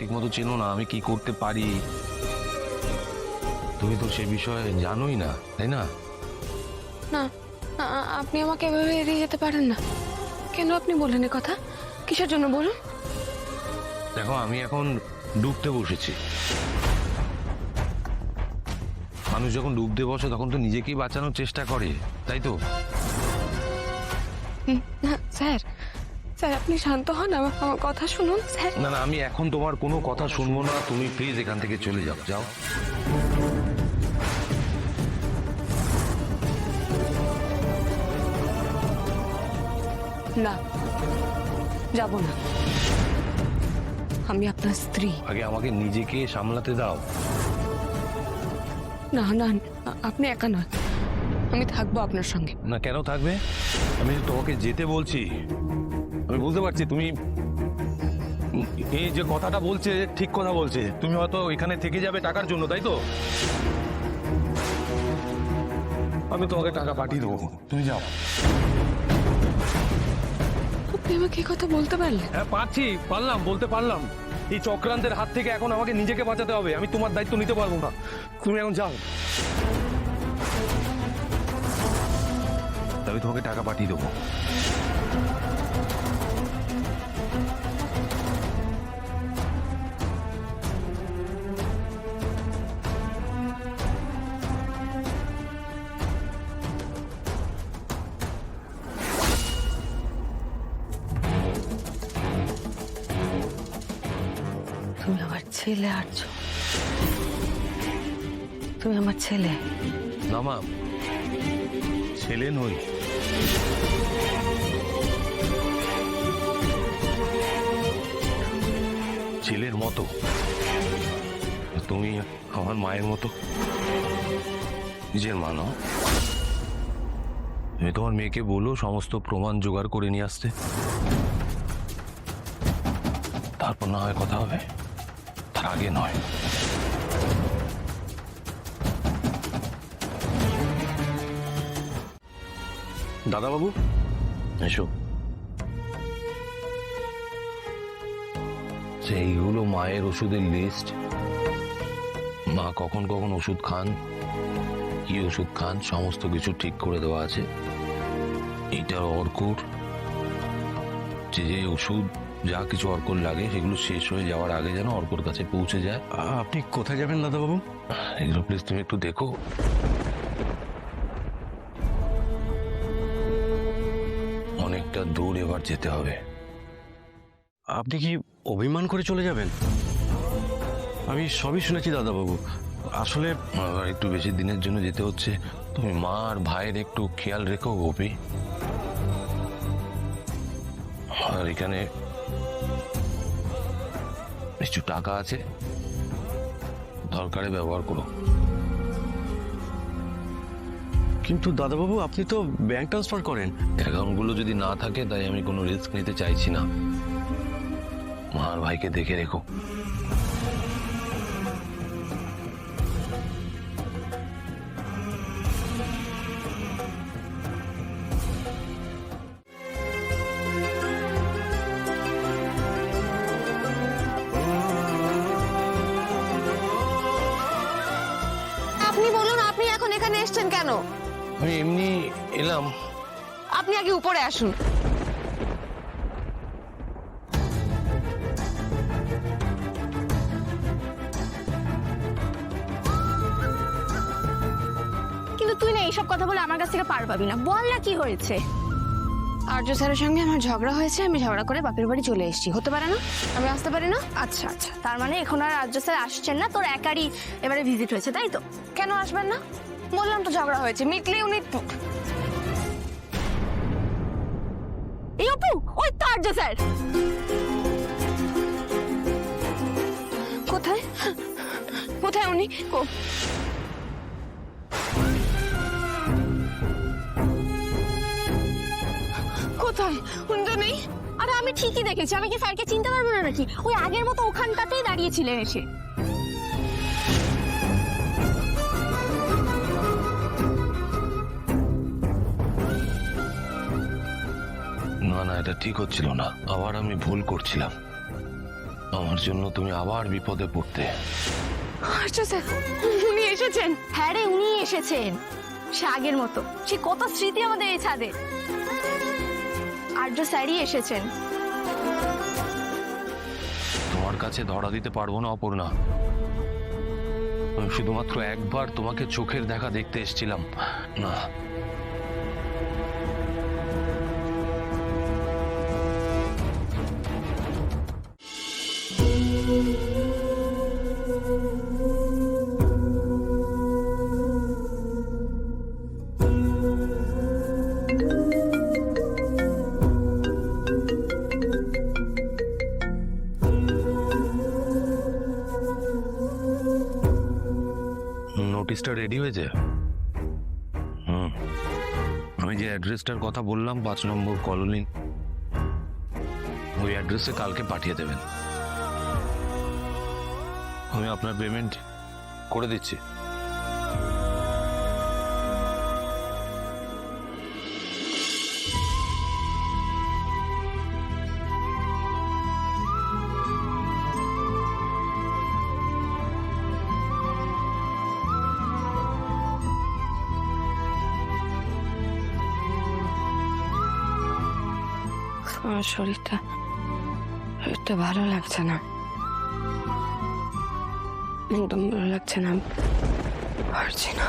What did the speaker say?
ঠিকমতো চেনো না আমি কি করতে পারি। তুমি তো সে বিষয়ে জানোই না, তাই না? না, আপনি আমাকে এভাবে এড়িয়ে যেতে পারেন না। কেন আপনি বললেন এ কথা? কিসের জন্য বলুন? দেখো, আমি এখন ডুবতে বসেছি। মানুষ যখন ডুবতে বসে তখন তো নিজেকেই বাঁচানোর চেষ্টা করে, তাই তো? না স্যার, স্যার আপনি শান্ত হন, আমার কথা শুনুন স্যার। না না, আমি এখন তোমার কোনো কথা শুনবো না। তুমি প্লিজ এখান থেকে চলে যাও, যাও। না, যাব না। আমি আপনার স্ত্রী। আগে আমাকে নিজেকে সামলাতে দাও। না না, আপনি একা নয়, আমি থাকবো আপনার সঙ্গে। না, কেন থাকবে? আমি তোমাকে যেতে বলছি। আমি বুঝতে পারছি তুমি এই যে কথাটা বলছে ঠিক কথা বলছে। তুমি হয়তো এখানে থেকে যাবে টাকার জন্য, তাই তো? আমি তোমাকে টাকা পাঠিয়ে দেবো, তুমি যাও। আপনি আমাকে এই কথা বলতে পারলেন? হ্যাঁ বলতে পারলাম। এই চক্রান্তের হাত থেকে এখন আমাকে নিজেকে বাঁচাতে হবে। আমি তোমার দায়িত্ব নিতে পারবো না। তুমি এখন যাও। আমি তোমাকে টাকা পাঠিয়ে দেবো। তুমি আমার ছেলে আর্য, তুমি আমার ছেলে। না মা, ছেলে নই। ছেলের মতো। তুমি আমার মায়ের মতো। নিজের মা নও। তুমি তোমার মেয়েকে বলো সমস্ত প্রমাণ জোগাড় করে নিয়ে আসতে, তারপর না হয় কথা হবে, তার আগে নয়। দাদাবাবু, এসো। সেইগুলো মায়ের ওষুধের লিস্ট। মা কখন কখন ওষুধ খান, কি ওষুধ খান, সমস্ত কিছু ঠিক করে দেওয়া আছে। এইটার অর্কুর, যে যে ওষুধ যা কিছু অর্কুর লাগে সেগুলো শেষ হয়ে যাওয়ার আগে যেন অর্কুর কাছে পৌঁছে যায়। আপনি কোথায় যাবেন দাদাবাবু? এগুলো প্লিজ তুমি একটু দেখো। অনেকটা দূর এবার যেতে হবে। আপনি কি অভিমান করে চলে যাবেন? আমি সবই শুনেছি দাদাবাবু। আসলে আবার একটু বেশি দিনের জন্য যেতে হচ্ছে। তুমি মা আর ভাইয়ের একটু খেয়াল রেখো গোপী। আর এখানে কিছু টাকা আছে, দরকারে ব্যবহার করো। কিন্তু দাদাবাবু আপনি তো ব্যাংক ট্রান্সফার করেন। অ্যাকাউন্টগুলো যদি না থাকে তাই আমি কোনো রিস্ক নিতে চাইছি না। মা আর ভাইকে দেখে রেখো। আপনি বলুন, আপনি এখন এখানে এসেছেন কেন? আমি এমনি এলাম। আপনি আগে উপরে আসুন। কিন্তু তুই না এইসব কথা বলে আমার কাছ থেকে পার পাবি না। বল না কি হয়েছে? আর্য স্যারের সঙ্গে আমার ঝগড়া হয়েছে, আমি ঝগড়া করে বাপের বাড়ি চলে এসেছি। হতে পারে না আমি আসতে পারি না? আচ্ছা আচ্ছা, তার মানে এখন আর রাজ্য স্যার আসছেন না, তোর একারই এবারে ভিজিট হয়েছে, তাই তো? কেন আসবেন না? বললাম তো ঝগড়া হয়েছে, মিটলে উনি। এই অপু, ওই তো রাজ্য স্যার। কোথায় কোথায় উনি? কোথায়? উনি তো নেই। আরে আমি ঠিকই দেখেছি, আমি কি স্যারকে চিনতে পারবো না নাকি? ওই আগের মতো ওখানটাতেই দাঁড়িয়েছিলেন এসে। না না, এটা ঠিক হচ্ছিল না। আবার আমি ভুল করছিলাম। আমার জন্য তুমি আবার বিপদে পড়তে। আচ্ছা স্যার, উনি এসেছেন? হ্যাঁ রে, উনি এসেছেন। সে আগের মতো, সে কত স্মৃতি আমাদের এই ছাদে। আর্য স্যারই এসেছেন। তোমার কাছে ধরা দিতে পারবো না অপর্ণা। আমি শুধুমাত্র একবার তোমাকে চোখের দেখা দেখতে এসেছিলাম। না, নোটিশটা রেডি হয়েছে? আমি যে অ্যাড্রেসটার কথা বললাম 5 নম্বর কলোনি, ওই অ্যাড্রেসে কালকে পাঠিয়ে দেবেন। আমি আপনার পেমেন্ট করে দিচ্ছি। আমার শরীরটা ভালো লাগছে না, একদম ভালো লাগছে না, পারছি না।